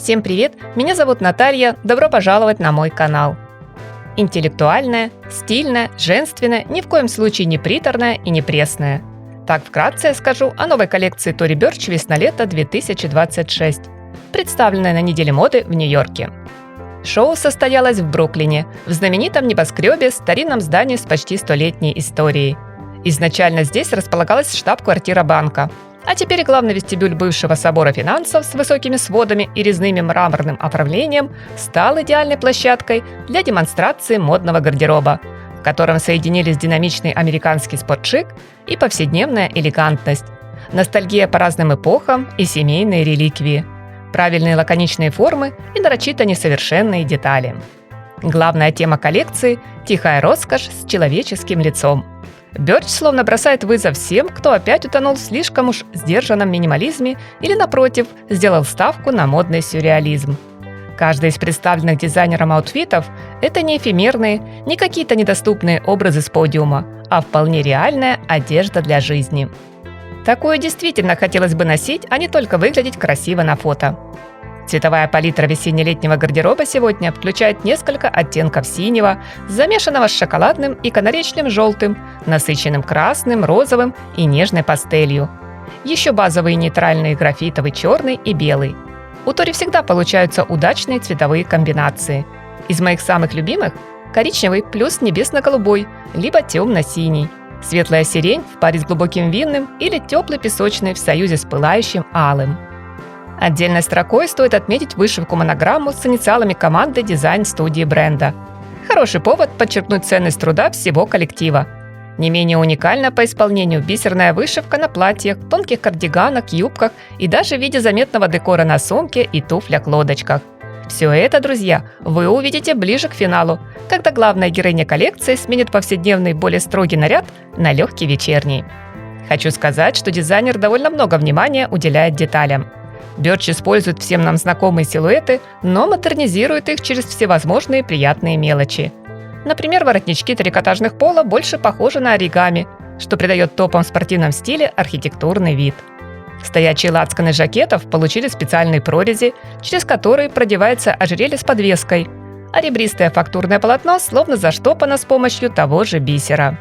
Всем привет! Меня зовут Наталья, добро пожаловать на мой канал. Интеллектуальная, стильная, женственная, ни в коем случае не приторная и не пресная. Так вкратце я скажу о новой коллекции Tory Burch весна-лето 2026, представленной на неделе моды в Нью-Йорке. Шоу состоялось в Бруклине, в знаменитом небоскребе, старинном здании с почти столетней историей. Изначально здесь располагалась штаб-квартира банка, а теперь главный вестибюль бывшего собора финансов с высокими сводами и резным мраморным оформлением стал идеальной площадкой для демонстрации модного гардероба, в котором соединились динамичный американский спортшик и повседневная элегантность, ностальгия по разным эпохам и семейные реликвии, правильные лаконичные формы и нарочито несовершенные детали. Главная тема коллекции – тихая роскошь с человеческим лицом. Burch словно бросает вызов всем, кто опять утонул в слишком уж сдержанном минимализме или, напротив, сделал ставку на модный сюрреализм. Каждый из представленных дизайнером аутфитов – это не эфемерные, не какие-то недоступные образы с подиума, а вполне реальная одежда для жизни. Такую действительно хотелось бы носить, а не только выглядеть красиво на фото. Цветовая палитра весенне-летнего гардероба сегодня включает несколько оттенков синего, замешанного с шоколадным и канаречным желтым, насыщенным красным, розовым и нежной пастелью. Еще базовые нейтральные графитовый черный и белый. У Tory всегда получаются удачные цветовые комбинации. Из моих самых любимых – коричневый плюс небесно-голубой, либо темно-синий, светлая сирень в паре с глубоким винным или теплый песочный в союзе с пылающим алым. Отдельной строкой стоит отметить вышивку-монограмму с инициалами команды дизайн-студии бренда. Хороший повод подчеркнуть ценность труда всего коллектива. Не менее уникальна по исполнению бисерная вышивка на платьях, тонких кардиганах, юбках и даже в виде заметного декора на сумке и туфлях-лодочках. Все это, друзья, вы увидите ближе к финалу, когда главная героиня коллекции сменит повседневный более строгий наряд на легкий вечерний. Хочу сказать, что дизайнер довольно много внимания уделяет деталям. Burch использует всем нам знакомые силуэты, но модернизирует их через всевозможные приятные мелочи. Например, воротнички трикотажных поло больше похожи на оригами, что придает топам в спортивном стиле архитектурный вид. Стоячие лацканы жакетов получили специальные прорези, через которые продевается ожерелье с подвеской, а ребристое фактурное полотно словно заштопано с помощью того же бисера.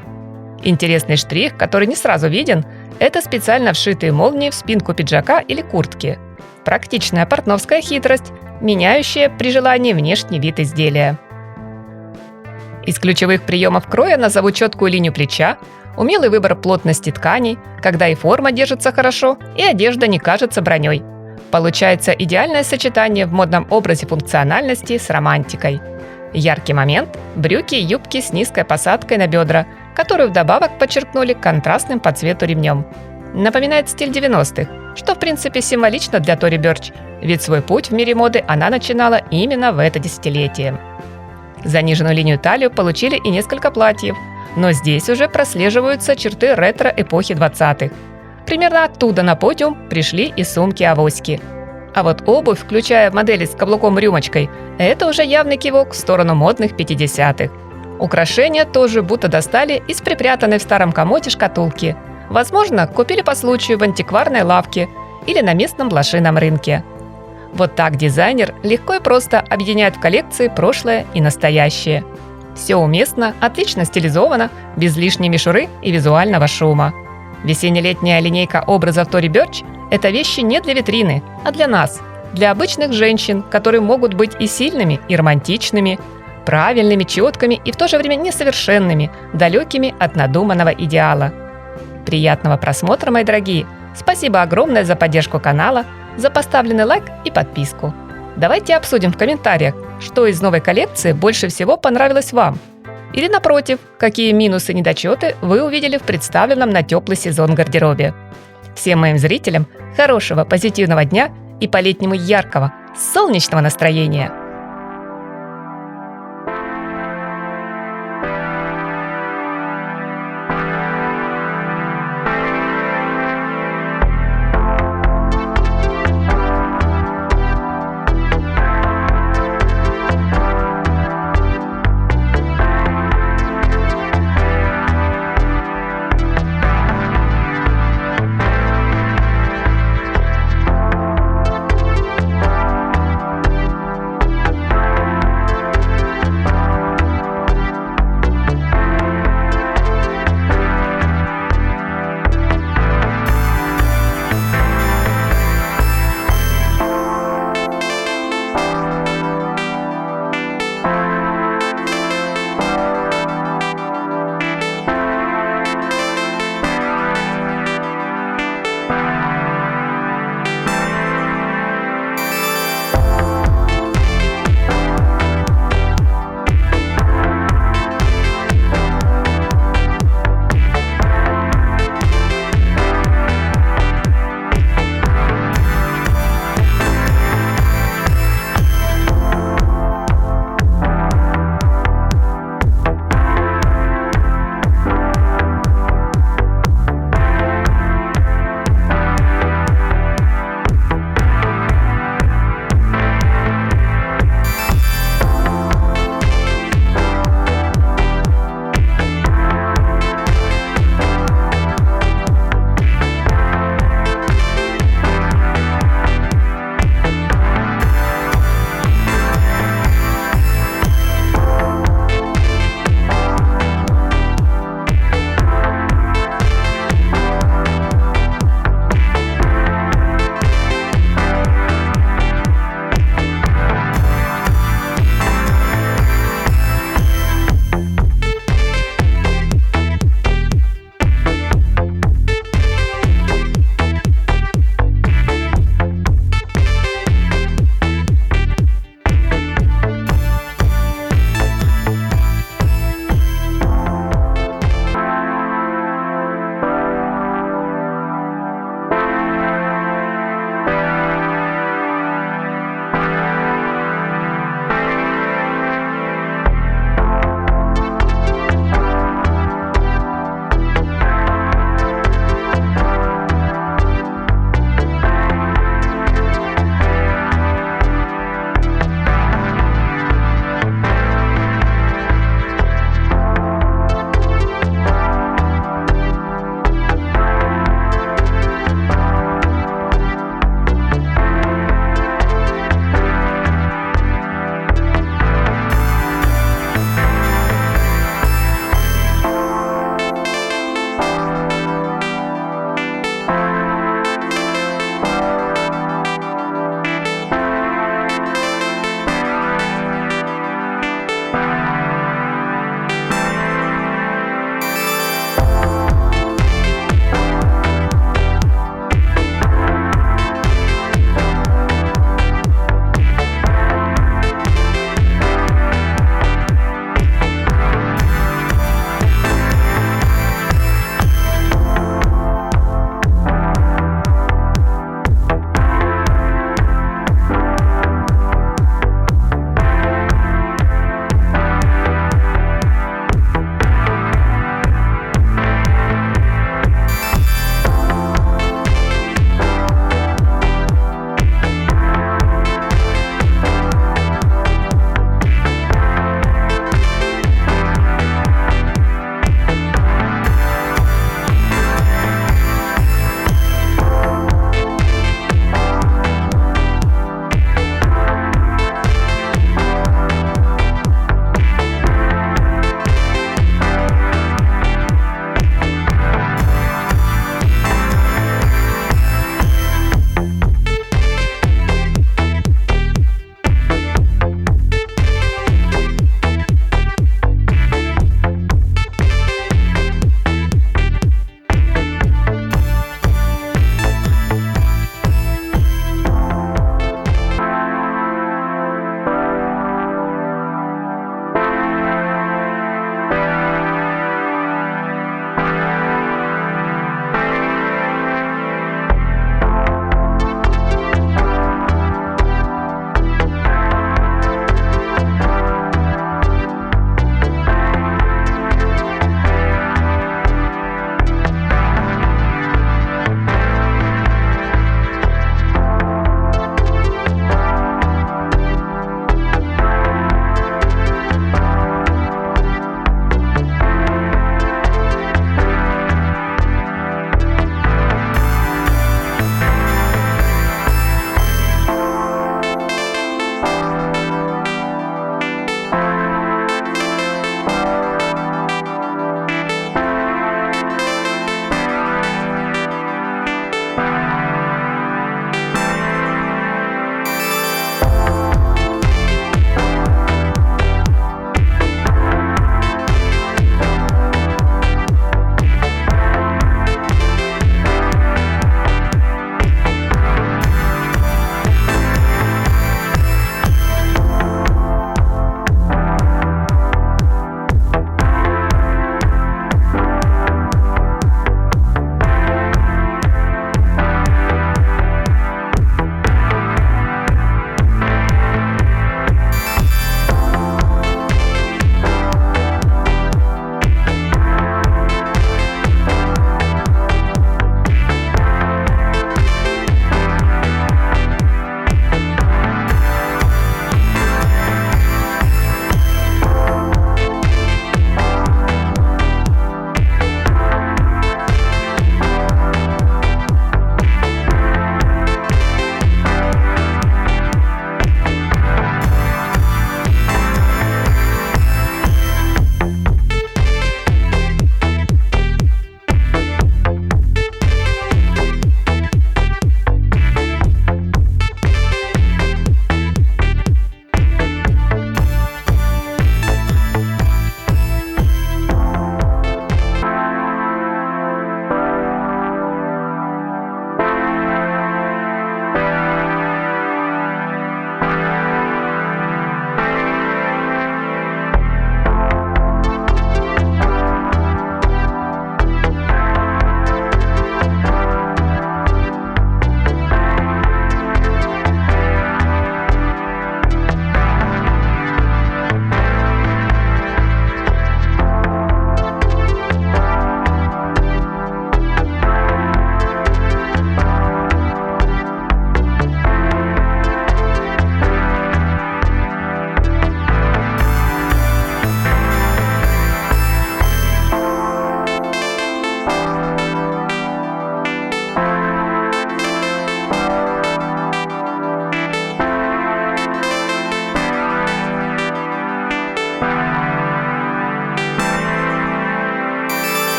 Интересный штрих, который не сразу виден, это специально вшитые молнии в спинку пиджака или куртки. Практичная портновская хитрость, меняющая при желании внешний вид изделия. Из ключевых приемов кроя назову четкую линию плеча, умелый выбор плотности тканей, когда и форма держится хорошо, и одежда не кажется броней. Получается идеальное сочетание в модном образе функциональности с романтикой. Яркий момент – брюки и юбки с низкой посадкой на бедра, которую вдобавок подчеркнули контрастным по цвету ремнем. Напоминает стиль 90-х, что в принципе символично для Tory Burch, ведь свой путь в мире моды она начинала именно в это десятилетие. Заниженную линию талию получили и несколько платьев, но здесь уже прослеживаются черты ретро-эпохи 20-х. Примерно оттуда на подиум пришли и сумки-авоськи. А вот обувь, включая модели с каблуком-рюмочкой, это уже явный кивок в сторону модных 50-х. Украшения тоже будто достали из припрятанной в старом комоде шкатулки. Возможно, купили по случаю в антикварной лавке или на местном блошином рынке. Вот так дизайнер легко и просто объединяет в коллекции прошлое и настоящее. Все уместно, отлично стилизовано, без лишней мишуры и визуального шума. Весенне-летняя линейка образов Tory Burch – это вещи не для витрины, а для нас, для обычных женщин, которые могут быть и сильными, и романтичными, правильными, четкими и в то же время несовершенными, далекими от надуманного идеала. Приятного просмотра, мои дорогие! Спасибо огромное за поддержку канала, за поставленный лайк и подписку. Давайте обсудим в комментариях, что из новой коллекции больше всего понравилось вам. Или напротив, какие минусы и недочеты вы увидели в представленном на теплый сезон гардеробе. Всем моим зрителям хорошего позитивного дня и по-летнему яркого, солнечного настроения!